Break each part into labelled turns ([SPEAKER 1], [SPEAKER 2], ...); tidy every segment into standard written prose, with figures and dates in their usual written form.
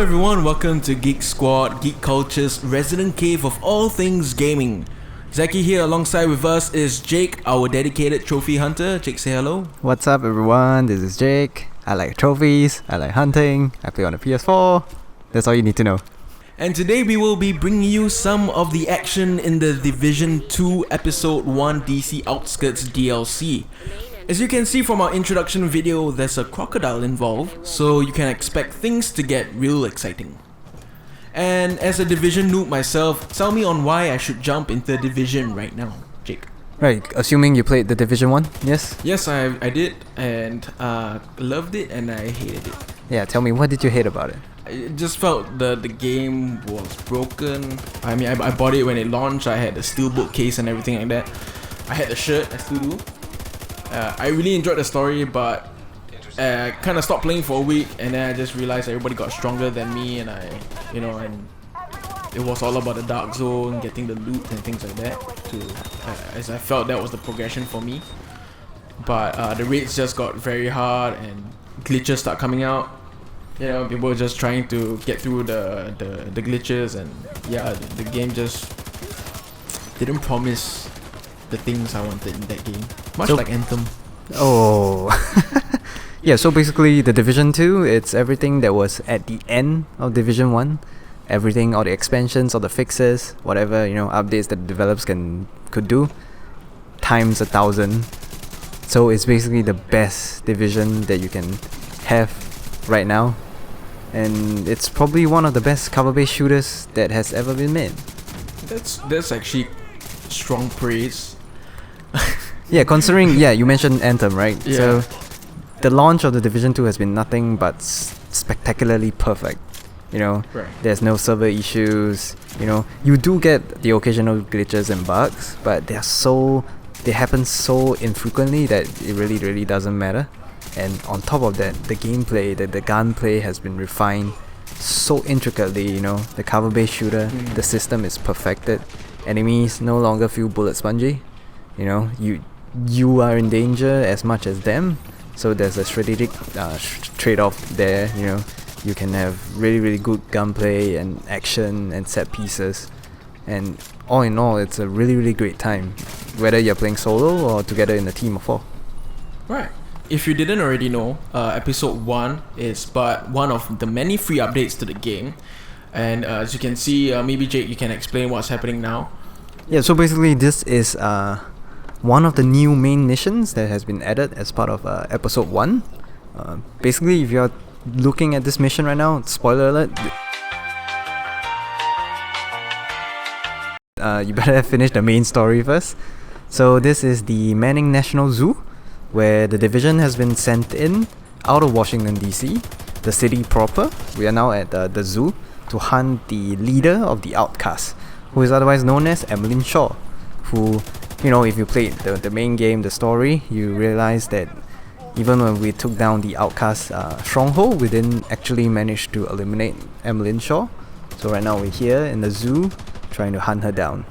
[SPEAKER 1] everyone, welcome to Geek Squawk, Geek Culture's resident cave of all things gaming. Zacky here, alongside with us is Jake, our dedicated trophy hunter. Jake, say hello.
[SPEAKER 2] What's up everyone, this is Jake. I like trophies, I like hunting, I play on the PS4. That's all you need to know.
[SPEAKER 1] And today we will be bringing you some of the action in the Division 2 Episode 1 DC Outcasts DLC. As you can see from our introduction video, there's a crocodile involved, so you can expect things to get real exciting. And as a Division noob myself, tell me on why I should jump into Division right now, Jake.
[SPEAKER 2] Right, assuming you played the Division 1, yes?
[SPEAKER 1] Yes, I did, and loved it and I hated it.
[SPEAKER 2] Yeah, tell me, what did you hate about it?
[SPEAKER 1] I just felt the game was broken. I mean, I bought it when it launched, I had the steelbook case and everything like that. I had the shirt, I still do. I really enjoyed the story, but kind of stopped playing for a week, and then I just realized everybody got stronger than me, and and it was all about the dark zone, getting the loot and things like that. As I felt that was the progression for me, but the raids just got very hard, and glitches start coming out. You know, people were just trying to get through the glitches, and yeah, the game just didn't promise the things I wanted in that game. Much like Anthem.
[SPEAKER 2] Oh. Yeah, so basically the Division 2, it's everything that was at the end of Division 1. Everything, all the expansions, all the fixes, whatever, updates that developers could do, times 1,000. So it's basically the best Division that you can have right now. And it's probably one of the best cover-based shooters that has ever been made.
[SPEAKER 1] That's actually strong praise.
[SPEAKER 2] Yeah, considering, you mentioned Anthem, right?
[SPEAKER 1] Yeah.
[SPEAKER 2] So the launch of the Division 2 has been nothing but spectacularly perfect.
[SPEAKER 1] Right.
[SPEAKER 2] There's no server issues. You do get the occasional glitches and bugs, but they happen so infrequently that it really doesn't matter. And on top of that, the gameplay, the gunplay has been refined so intricately. The cover-based shooter, the system is perfected. Enemies no longer feel bullet spongy. You are in danger as much as them. So there's a strategic trade-off there. You can have really good gunplay and action and set pieces, and all in all, it's a really great time, whether you're playing solo or together in a team of 4.
[SPEAKER 1] Right. If you didn't already know, Episode 1 is but one of the many free updates to the game, and as you can see, maybe Jake, you can explain what's happening now.
[SPEAKER 2] Yeah, so basically this is one of the new main missions that has been added as part of Episode 1. Basically, if you're looking at this mission right now, spoiler alert, you better finish the main story first. So this is the Manning National Zoo, where the Division has been sent in out of Washington DC, the city proper. We are now at the zoo to hunt the leader of the Outcasts, who is otherwise known as Emeline Shaw, who, if you played the main game, the story, you realize that even when we took down the Outcast stronghold, we didn't actually manage to eliminate Emeline Shaw. So right now we're here in the zoo trying to hunt her down.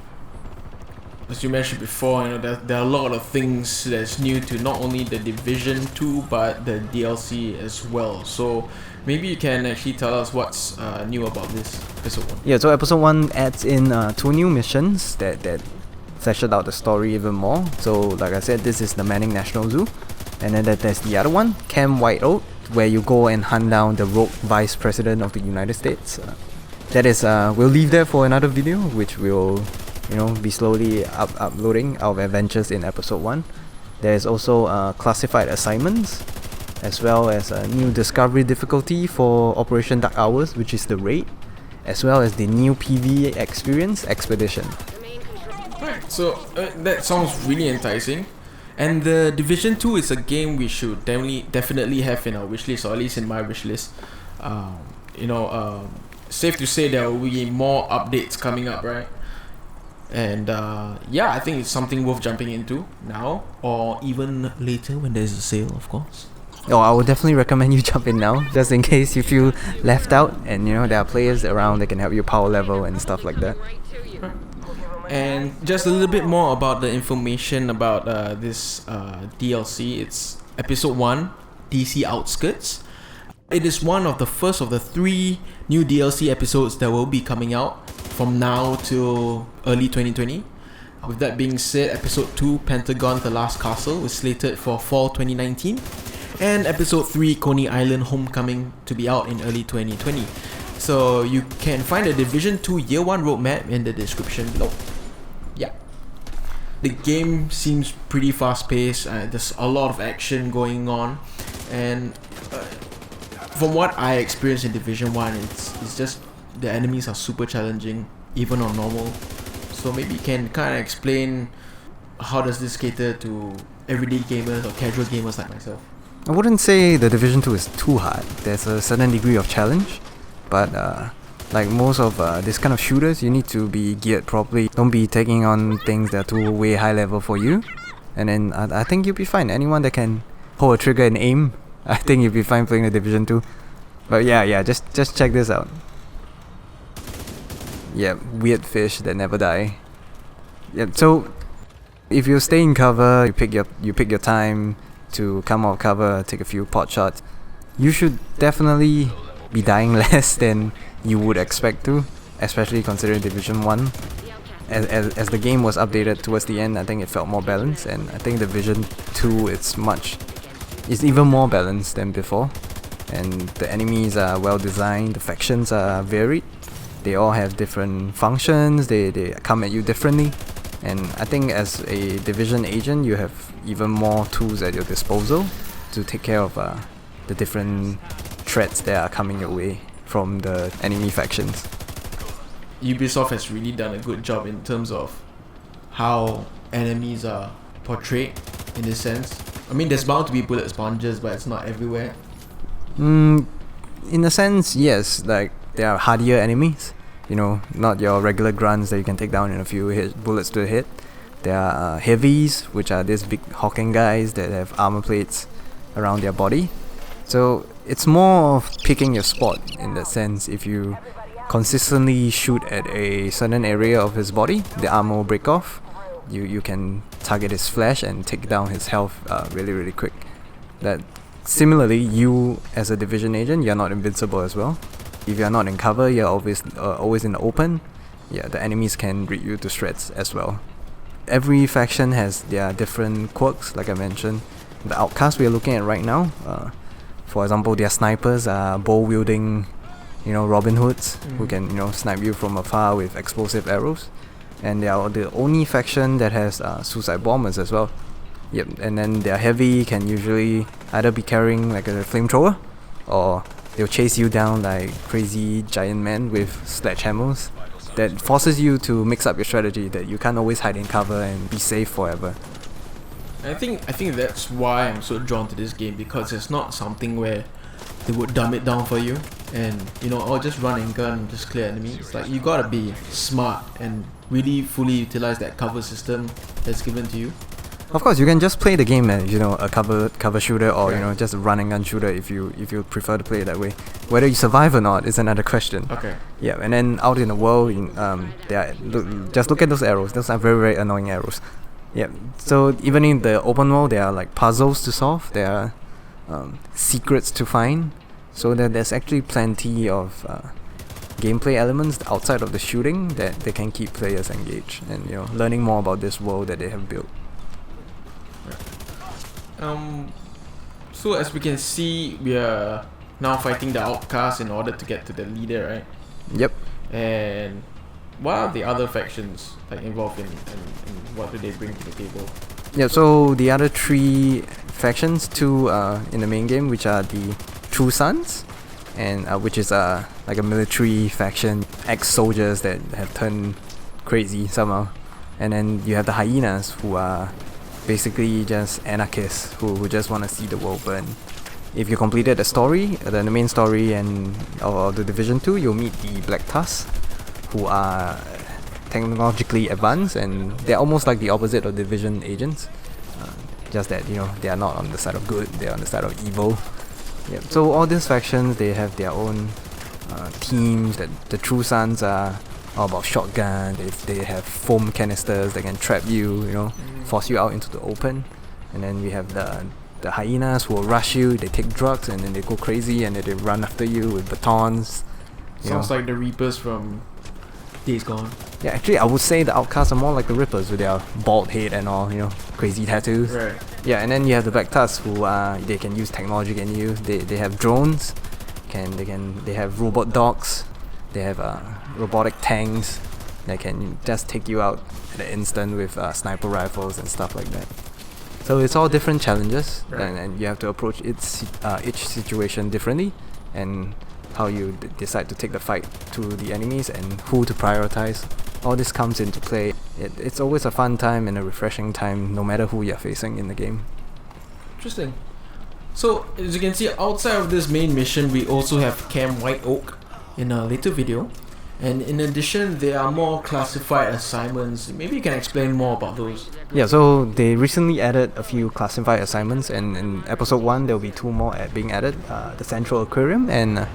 [SPEAKER 1] As you mentioned before, there are a lot of things that's new to not only the Division 2 but the DLC as well. So maybe you can actually tell us what's new about this Episode 1.
[SPEAKER 2] Yeah, so Episode 1 adds in 2 new missions that fleshed out the story even more. So like I said, this is the Manning National Zoo. And then there's the other one, Camp White Oak, where you go and hunt down the rogue Vice President of the United States. That is, we'll leave there for another video, which will, be slowly uploading our adventures in Episode 1. There's also classified assignments, as well as a new discovery difficulty for Operation Dark Hours, which is the raid, as well as the new PvE experience, Expedition.
[SPEAKER 1] Right, so that sounds really enticing. And the Division 2 is a game we should definitely have in our wishlist, or at least in my wishlist. Safe to say there will be more updates coming up, right? And I think it's something worth jumping into now, or even later when there's a sale, of course.
[SPEAKER 2] Oh, I would definitely recommend you jump in now, just in case you feel left out, and there are players around that can help you power level and stuff like that.
[SPEAKER 1] Right. And just a little bit more about the information about this DLC. It's Episode 1, DC Outcasts. It is one of the first of the 3 new DLC episodes that will be coming out from now till early 2020. With that being said, episode 2, Pentagon The Last Castle, is slated for fall 2019, and episode 3, Coney Island Homecoming, to be out in early 2020. So you can find the Division 2 Year 1 roadmap in the description below. Yeah. The game seems pretty fast paced, there's a lot of action going on, and from what I experienced in Division 1, it's just the enemies are super challenging, even on normal. So maybe you can kind of explain how does this cater to everyday gamers or casual gamers like myself.
[SPEAKER 2] I wouldn't say the Division 2 is too hard. There's a certain degree of challenge, but like most of this kind of shooters, you need to be geared properly. Don't be taking on things that are too way high level for you, and then I think you'll be fine. Anyone that can pull a trigger and aim, I think you'll be fine playing the Division 2. But yeah, just check this out. Yeah, weird fish that never die. Yeah, so if you stay in cover, you pick your time to come out of cover, take a few pot shots. You should definitely be dying less than you would expect to, especially considering Division 1. As the game was updated towards the end, I think it felt more balanced, and I think Division 2 it's even more balanced than before. And the enemies are well designed, the factions are varied, they all have different functions, they come at you differently, and I think as a Division agent you have even more tools at your disposal to take care of the different threats that are coming your way from the enemy factions.
[SPEAKER 1] Ubisoft has really done a good job in terms of how enemies are portrayed in this sense. I mean, there's bound to be bullet sponges, but it's not everywhere.
[SPEAKER 2] In a sense, yes, like there are hardier enemies, not your regular grunts that you can take down in a few bullets to the head. There are heavies, which are these big hawking guys that have armor plates around their body. So it's more of picking your spot in that sense. If you consistently shoot at a certain area of his body, the armor will break off. You can target his flesh and take down his health really, really quick. That similarly, you as a Division agent, you're not invincible as well. If you're not in cover, you're always in the open. Yeah, the enemies can read you to shreds as well. Every faction has their different quirks, like I mentioned. The Outcasts we are looking at right now, for example, their snipers are bow-wielding, Robin Hoods, who can, snipe you from afar with explosive arrows. And they are the only faction that has suicide bombers as well. Yep, and then their heavy can usually either be carrying like a flamethrower, or they'll chase you down like crazy giant men with sledgehammers. That forces you to mix up your strategy, that you can't always hide in cover and be safe forever.
[SPEAKER 1] I think that's why I'm so drawn to this game, because it's not something where they would dumb it down for you and just run and gun and just clear enemies. It's like you gotta be smart and really fully utilize that cover system that's given to you.
[SPEAKER 2] Of course, you can just play the game as a cover shooter, or just a run and gun shooter if you prefer to play it that way. Whether you survive or not is another question.
[SPEAKER 1] Okay.
[SPEAKER 2] Yeah, and then out in the world, just look at those arrows. Those are very, very annoying arrows. Yeah. So even in the open world, there are like puzzles to solve. There are secrets to find. So that there's actually plenty of gameplay elements outside of the shooting that they can keep players engaged and learning more about this world that they have built.
[SPEAKER 1] So as we can see, we are now fighting the Outcasts in order to get to the leader, right?
[SPEAKER 2] Yep.
[SPEAKER 1] And what are the other factions involved in what do they bring to the table?
[SPEAKER 2] Yeah, so the other 3 factions, 2 in the main game, which are the True Sons, and which is like a military faction, ex-soldiers that have turned crazy somehow. And then you have the Hyenas, who are basically just anarchists who just want to see the world burn. If you completed the story, the main story of the Division 2, you'll meet the Black Tusks, who are technologically advanced, and they're almost like the opposite of Division agents. Just that they are not on the side of good; they're on the side of evil. Yeah. So all these factions, they have their own teams. That the True Sons are all about shotgun. They have foam canisters that can trap you, force you out into the open. And then we have the hyenas will rush you, they take drugs, and then they go crazy, and then they run after you with batons.
[SPEAKER 1] Sounds like the Reapers from Days Gone.
[SPEAKER 2] Yeah, actually, I would say the Outcasts are more like the Rippers with their bald head and all, crazy tattoos.
[SPEAKER 1] Right.
[SPEAKER 2] Yeah, and then you have the Black Tusk who they can use technology against you. They have drones, they have robot dogs, they have robotic tanks that can just take you out at an instant with sniper rifles and stuff like that. So it's all different challenges,
[SPEAKER 1] Right.
[SPEAKER 2] and you have to approach each situation differently, and how you decide to take the fight to the enemies and who to prioritize. All this comes into play. It's always a fun time and a refreshing time, no matter who you're facing in the game.
[SPEAKER 1] Interesting. So, as you can see, outside of this main mission, we also have Camp White Oak in a later video. And in addition, there are more classified assignments. Maybe you can explain more about those.
[SPEAKER 2] Yeah, so they recently added a few classified assignments, and in episode 1 there will be 2 more being added, the Central Aquarium and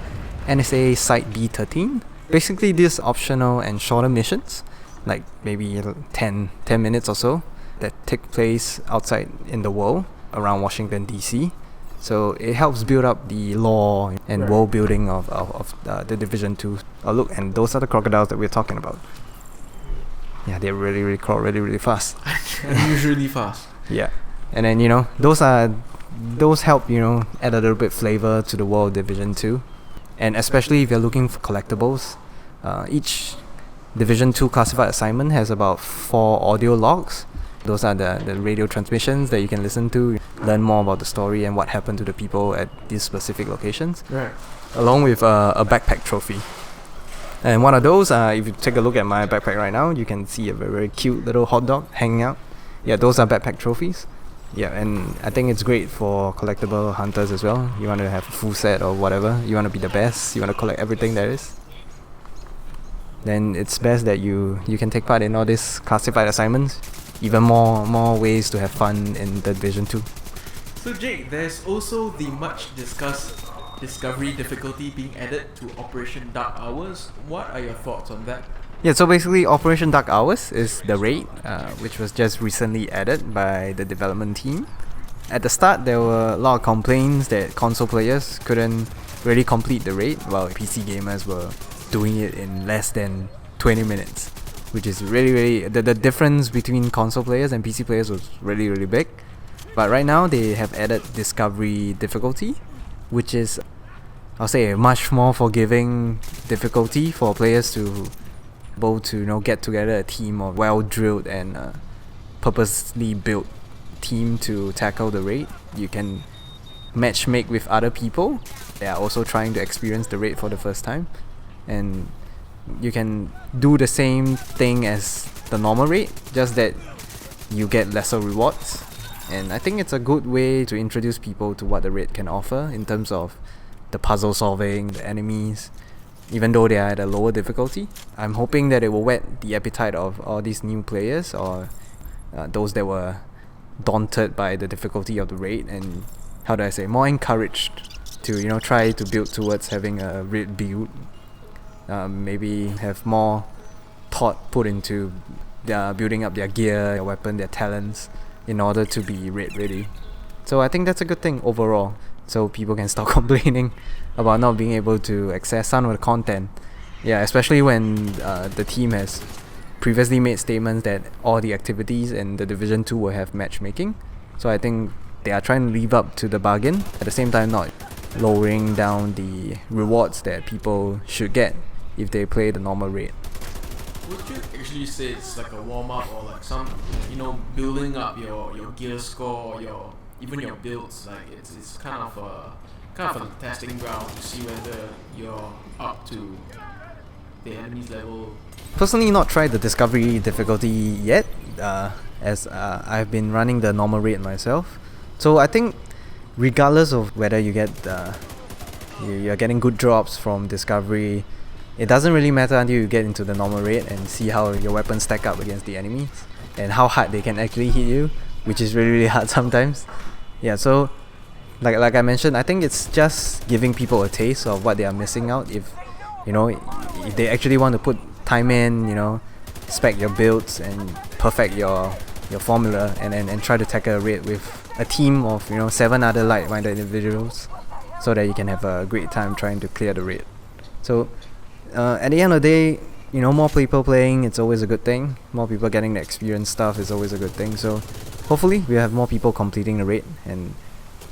[SPEAKER 2] NSA Site B13. Basically these optional and shorter missions, like maybe 10 minutes or so, that take place outside in the world around Washington DC. So it helps build up the lore and
[SPEAKER 1] Right.
[SPEAKER 2] world building of the Division 2. Look, and those are the crocodiles that we're talking about. Yeah, they really crawl really fast.
[SPEAKER 1] Unusually fast.
[SPEAKER 2] Yeah, and then those help add a little bit flavor to the world of Division 2, and especially if you're looking for collectibles. Each Division 2 classified assignment has about 4 audio logs. Those are the radio transmissions that you can listen to, learn more about the story and what happened to the people at these specific locations,
[SPEAKER 1] Right.
[SPEAKER 2] along with a backpack trophy. And one of those, if you take a look at my backpack right now, you can see a very cute little hot dog hanging out. Yeah, those are backpack trophies. Yeah, and I think it's great for collectible hunters as well. You want to have a full set or whatever. You want to be the best. You want to collect everything there is. Then it's best that you can take part in all these classified assignments. Even more ways to have fun in the Division 2.
[SPEAKER 1] So Jake, there's also the much discussed discovery difficulty being added to Operation Dark Hours. What are your thoughts on that?
[SPEAKER 2] Yeah, so basically Operation Dark Hours is the raid, which was just recently added by the development team. At the start, there were a lot of complaints that console players couldn't really complete the raid, while PC gamers were doing it in less than 20 minutes, which is really the difference between console players and PC players was really big. But right now they have added discovery difficulty, which is, I'll say, a much more forgiving difficulty for players to both to get together a team of well-drilled and purposely built team to tackle the raid. You can matchmake with other people. They are also trying to experience the raid for the first time, and you can do the same thing as the normal raid, just that you get lesser rewards. And I think it's a good way to introduce people to what the raid can offer in terms of the puzzle solving, the enemies, even though they are at a lower difficulty. I'm hoping that it will whet the appetite of all these new players, or those that were daunted by the difficulty of the raid, and more encouraged to try to build towards having a raid build. Maybe have more thought put into their building up their gear, their weapon, their talents, in order to be raid ready. So I think that's a good thing overall, so people can stop complaining about not being able to access some of the content. Yeah, especially when the team has previously made statements that all the activities in the Division 2 will have matchmaking. So I think they are trying to live up to the bargain, at the same time not lowering down the rewards that people should get if they play the normal raid.
[SPEAKER 1] Would you actually say it's like a warm-up, or like some, building up your gear score, or even your builds? Like it's kind of a testing ground to see whether you're up to the enemy's level.
[SPEAKER 2] Personally, not tried the discovery difficulty yet, as I've been running the normal raid myself. So I think, regardless of whether you get you're getting good drops from discovery, it doesn't really matter until you get into the normal raid and see how your weapons stack up against the enemies and how hard they can actually hit you, which is really hard sometimes. Yeah, so like I mentioned, I think it's just giving people a taste of what they are missing out if they actually want to put time in, spec your builds and perfect your your formula and try to tackle a raid with a team of 7 other like-minded individuals, so that you can have a great time trying to clear the raid. So at the end of the day, more people playing, it's always a good thing. More people getting the experience stuff is always a good thing. So hopefully we have more people completing the raid, and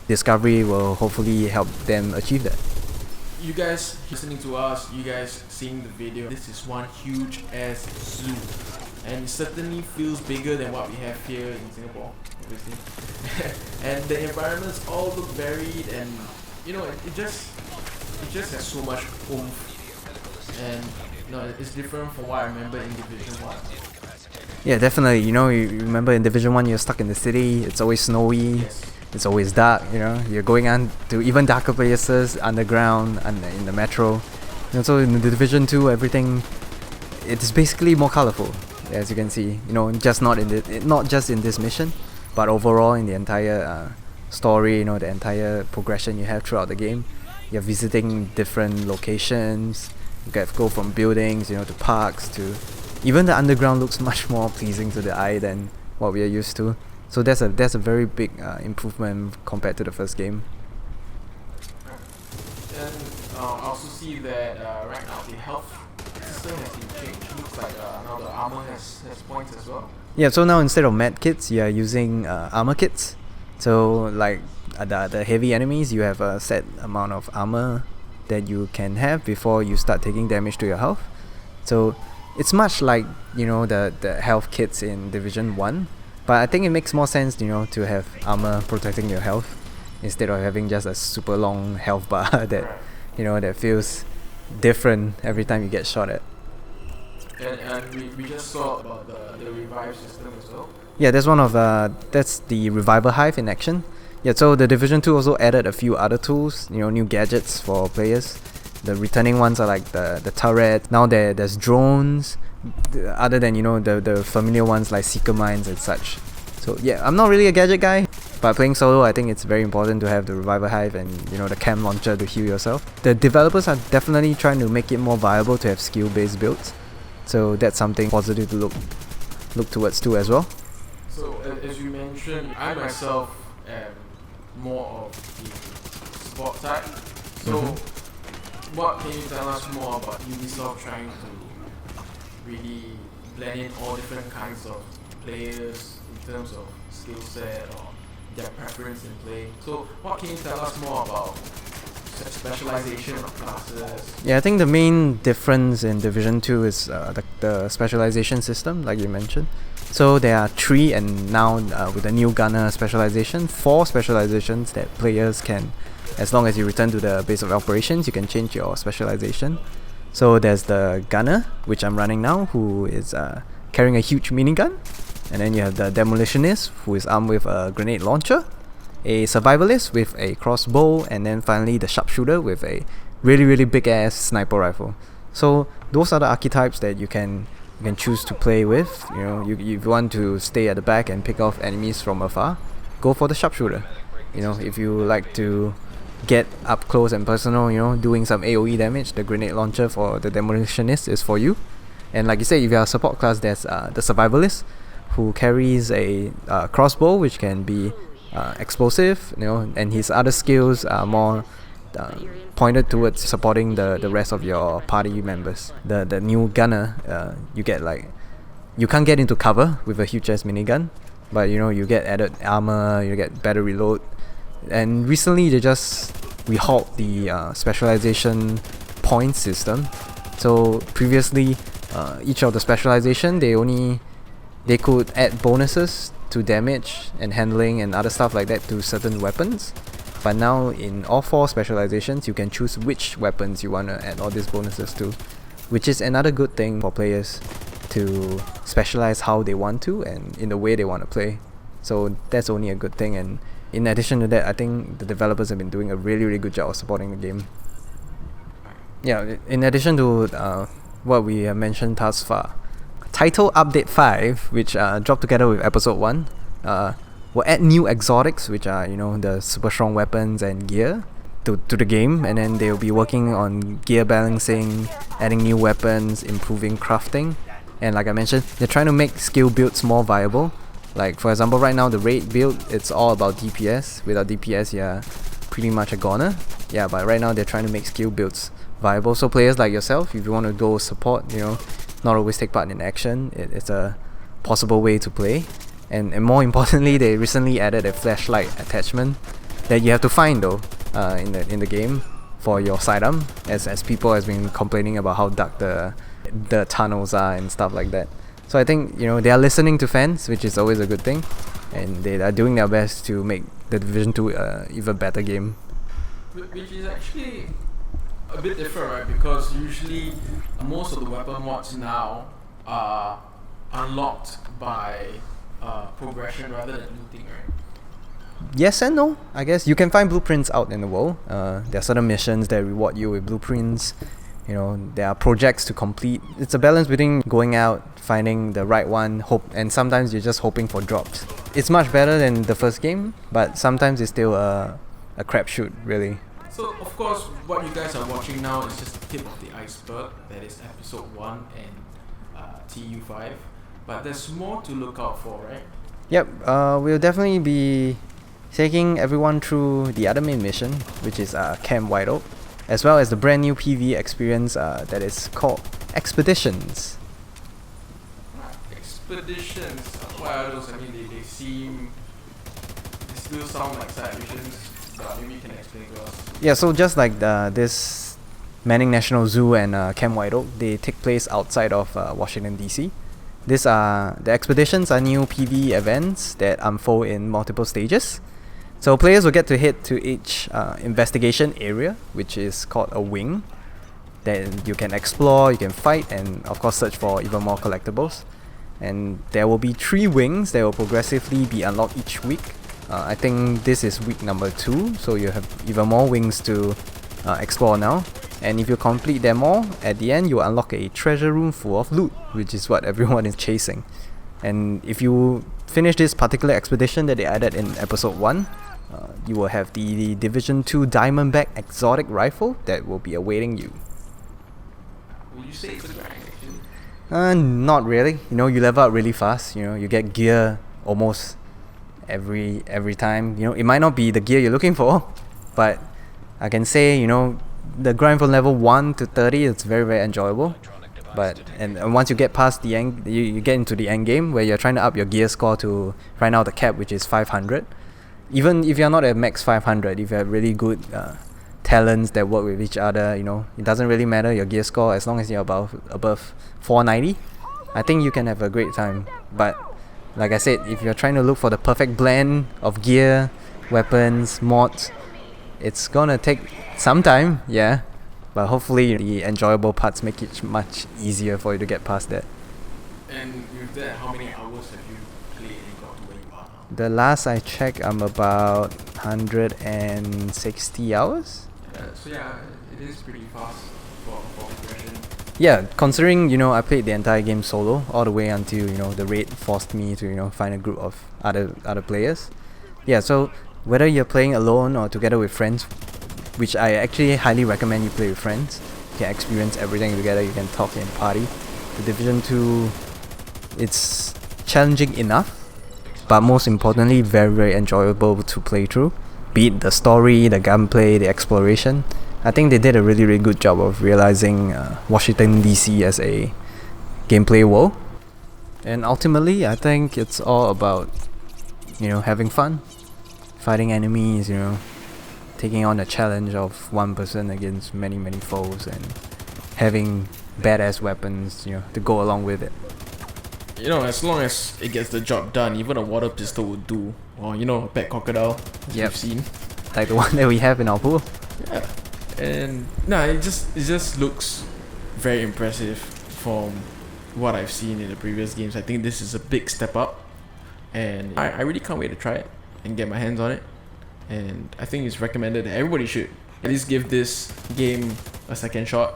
[SPEAKER 2] Discovery will hopefully help them achieve that.
[SPEAKER 1] You guys listening to us, you guys seeing the video, this is one huge ass zoo, and it certainly feels bigger than what we have here in Singapore, obviously. And the environments all look varied, and it just has so much oomph, and it's different from what I remember in Division 1.
[SPEAKER 2] Yeah, definitely. You remember in Division 1 you're stuck in the city, it's always snowy.
[SPEAKER 1] Yes.
[SPEAKER 2] It's always dark, you're going on to even darker places, underground, and in the metro. So in the Division 2, everything, it's basically more colorful, as you can see. Just not just in this mission, but overall in the entire story, the entire progression you have throughout the game. You're visiting different locations, you get to go from buildings, to parks, to even the underground looks much more pleasing to the eye than what we are used to. So that's a very big improvement compared to the first game.
[SPEAKER 1] And I also see that right now the health system has been changed. Looks like now the armor has points as well.
[SPEAKER 2] Yeah, so now instead of med kits, you are using armor kits. So like the heavy enemies, you have a set amount of armor that you can have before you start taking damage to your health. So it's much like the health kits in Division 1. But I think it makes more sense, to have armor protecting your health instead of having just a super long health bar that, that feels different every time you get shot at.
[SPEAKER 1] And we just saw about the revive system as well.
[SPEAKER 2] Yeah, that's the Reviver Hive in action. Yeah, so the Division 2 also added a few other tools, new gadgets for players. The returning ones are like the turret. Now there's drones, other than the familiar ones like seeker mines and such. So yeah, I'm not really a gadget guy, but playing solo, I think it's very important to have the Reviver Hive and the cam launcher to heal yourself. The developers are definitely trying to make it more viable to have skill-based builds, so that's something positive to look towards too as well.
[SPEAKER 1] So as you mentioned, I myself am more of the support type. So what can you tell us more about Ubisoft trying to really blend in all different kinds of players in terms of skill set or their preference in play? So what can you tell us more about specialization of classes?
[SPEAKER 2] Yeah, I think the main difference in Division 2 is the specialization system, like you mentioned. So there are 3, and now with the new gunner specialization, 4 specializations that players can, as long as you return to the base of operations, you can change your specialization. So there's the gunner, which I'm running now, who is carrying a huge minigun. And then you have the demolitionist, who is armed with a grenade launcher, a survivalist with a crossbow, and then finally the sharpshooter with a really, really big ass sniper rifle. So those are the archetypes that you can choose to play with. If you want to stay at the back and pick off enemies from afar, go for the sharpshooter. If you like to get up close and personal, doing some AoE damage, the grenade launcher for the demolitionist is for you. And like you said, if you are a support class, there's the survivalist, who carries a crossbow, which can be explosive, and his other skills are more pointed towards supporting the rest of your party members. The new gunner, you get you can't get into cover with a huge ass minigun, but you get added armor, you get better reload. And recently they just rehauled the specialization point system. So previously, each of the specialization, they could add bonuses to damage and handling and other stuff like that to certain weapons. But now in all 4 specializations, you can choose which weapons you want to add all these bonuses to, which is another good thing for players to specialize how they want to and in the way they want to play. So that's only a good thing. And in addition to that, I think the developers have been doing a really, really good job of supporting the game. Yeah, in addition to what we have mentioned thus far, Title Update 5, which dropped together with Episode 1, will add new exotics, which are, the super strong weapons and gear to the game. And then they'll be working on gear balancing, adding new weapons, improving crafting. And like I mentioned, they're trying to make skill builds more viable. Like for example, right now the raid build, it's all about DPS. Without DPS, you're pretty much a goner. Yeah, but right now they're trying to make skill builds viable. So players like yourself, if you want to go support, not always take part in action, it's a possible way to play. And more importantly, they recently added a flashlight attachment that you have to find though in the game for your sidearm, as people has been complaining about how dark the tunnels are and stuff like that. So I think they are listening to fans, which is always a good thing, and they are doing their best to make the Division 2 even better game.
[SPEAKER 1] Which is actually a bit different, right? Because usually most of the weapon mods now are unlocked by progression rather than looting, right?
[SPEAKER 2] Yes and no. I guess you can find blueprints out in the world. There are certain missions that reward you with blueprints. There are projects to complete. It's a balance between going out, finding the right one, and sometimes you're just hoping for drops. It's much better than the first game, but sometimes it's still a crapshoot, really.
[SPEAKER 1] So, of course, what you guys are watching now is just the tip of the iceberg. That is episode 1 and TU5. But there's more to look out for, right?
[SPEAKER 2] Yep, we'll definitely be taking everyone through the other main mission, which is Camp White Oak, as well as the brand new PvE experience that is called Expeditions.
[SPEAKER 1] Expeditions? What are those? I mean, they still sound like side missions, but maybe you can explain to us.
[SPEAKER 2] Yeah, so just like this Manning National Zoo and Camp White Oak, they take place outside of Washington DC. The expeditions are new PvE events that unfold in multiple stages. So players will get to head to each investigation area, which is called a wing. Then you can explore, you can fight, and of course search for even more collectibles. And there will be 3 wings that will progressively be unlocked each week. I think this is week number 2, so you have even more wings to explore now. And if you complete them all, at the end you unlock a treasure room full of loot, which is what everyone is chasing. And if you finish this particular expedition that they added in episode 1, you will have the Division 2 Diamondback exotic rifle that will be awaiting you.
[SPEAKER 1] Would you say it's a grind, actually?
[SPEAKER 2] Not really. You level up really fast. You get gear almost every time. It might not be the gear you're looking for, but I can say the grind from level 1 to 30 is very, very enjoyable. But and once you get past the end, you get into the end game where you're trying to up your gear score to right now the cap, which is 500. Even if you're not at max 500, if you have really good talents that work with each other, it doesn't really matter your gear score as long as you're above 490. I think you can have a great time. But like I said, if you're trying to look for the perfect blend of gear, weapons, mods, it's gonna take some time, yeah. But hopefully the enjoyable parts make it much easier for you to get past that.
[SPEAKER 1] And with that, how many hours have you played and got to where you are now?
[SPEAKER 2] The last I checked, I'm about 160 hours.
[SPEAKER 1] So yeah, it is pretty fast for progression.
[SPEAKER 2] Yeah, considering I played the entire game solo all the way until the raid forced me to find a group of other players. Yeah, so whether you're playing alone or together with friends, which I actually highly recommend you play with friends, you can experience everything together, you can talk and party. The Division 2, it's challenging enough, but most importantly very, very enjoyable to play through. Be it the story, the gunplay, the exploration. I think they did a really, really good job of realizing Washington DC as a gameplay world. And ultimately, I think it's all about having fun, fighting enemies, taking on a challenge of one person against many, many foes, and having badass weapons, to go along with it.
[SPEAKER 1] As long as it gets the job done, even a water pistol would do. Or, a pet crocodile, as
[SPEAKER 2] Yep.
[SPEAKER 1] we've seen.
[SPEAKER 2] Like the one that we have in our pool.
[SPEAKER 1] Yeah. And, it just looks very impressive from what I've seen in the previous games. I think this is a big step up. And I really can't wait to try it and get my hands on it. And I think it's recommended that everybody should at least give this game a second shot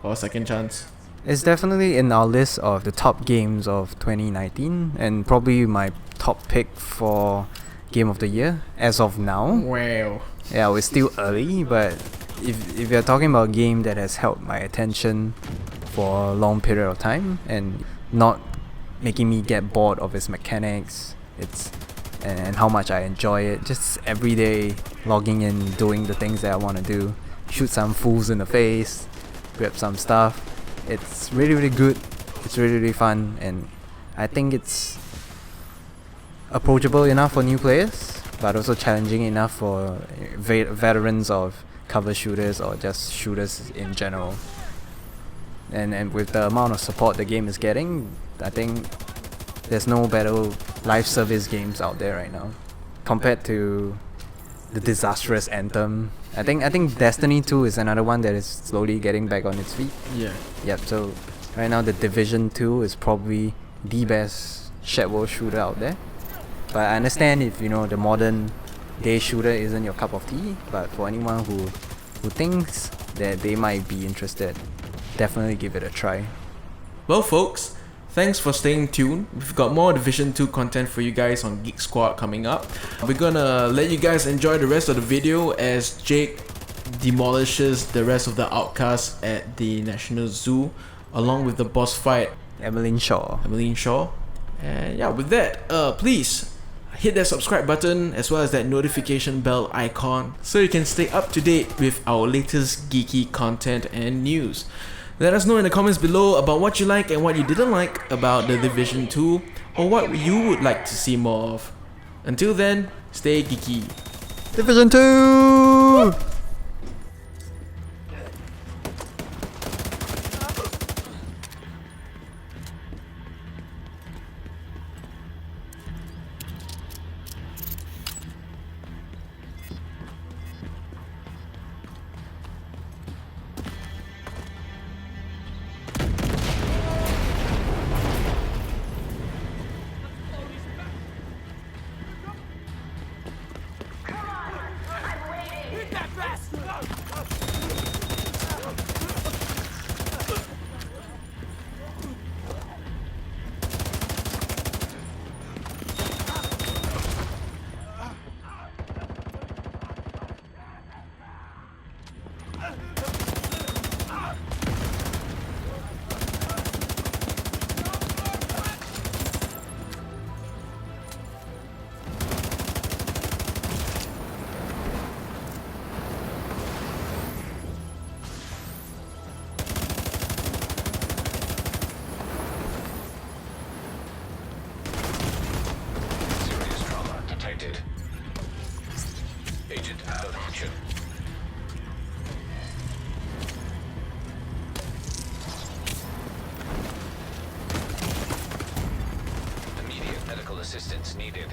[SPEAKER 1] or a second chance.
[SPEAKER 2] It's definitely in our list of the top games of 2019 and probably my top pick for Game of the Year as of now.
[SPEAKER 1] Wow.
[SPEAKER 2] Yeah, we're still early, but if you're talking about a game that has held my attention for a long period of time and not making me get bored of its mechanics, It's and how much I enjoy it. Just every day logging in, doing the things that I want to do, shoot some fools in the face, grab some stuff. It's really really good. It's really really fun, and I think it's approachable enough for new players, but also challenging enough for veterans of cover shooters or just shooters in general. And with the amount of support the game is getting, I think there's no better live service games out there right now compared to the disastrous Anthem. I think Destiny 2 is another one that is slowly getting back on its feet.
[SPEAKER 1] Yeah.
[SPEAKER 2] Yep, so right now the Division 2 is probably the best shared world shooter out there. But I understand if the modern day shooter isn't your cup of tea, but for anyone who thinks that they might be interested, definitely give it a try.
[SPEAKER 1] Well, folks, thanks for staying tuned. We've got more Division 2 content for you guys on Geek Squawk coming up. We're gonna let you guys enjoy the rest of the video as Jake demolishes the rest of the Outcasts at the National Zoo, along with the boss fight,
[SPEAKER 2] Emeline Shaw.
[SPEAKER 1] And yeah, with that, please hit that subscribe button as well as that notification bell icon so you can stay up to date with our latest geeky content and news. Let us know in the comments below about what you like and what you didn't like about the Division 2, or what you would like to see more of. Until then, stay geeky.
[SPEAKER 2] Division 2!
[SPEAKER 3] Agent out of action. Immediate medical assistance needed.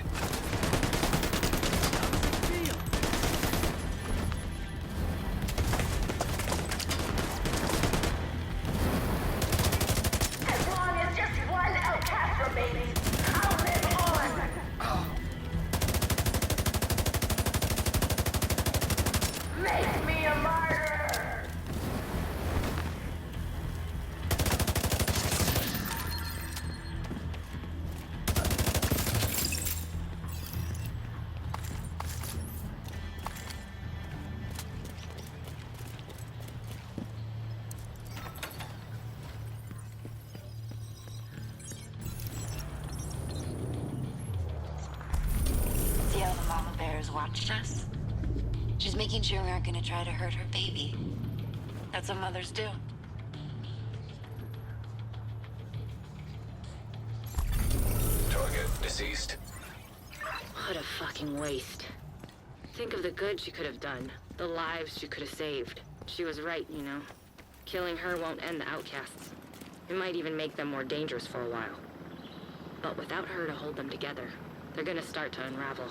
[SPEAKER 4] As long as just one outcast remains, I'll live on! Make me a martyr!
[SPEAKER 5] See how the mama bears watched us? She's making sure we aren't gonna try to hurt her baby. That's what mothers do.
[SPEAKER 3] Target deceased.
[SPEAKER 6] What a fucking waste. Think of the good she could have done, the lives she could have saved. She was right, you know. Killing her won't end the outcasts. It might even make them more dangerous for a while. But without her to hold them together, they're gonna start to unravel.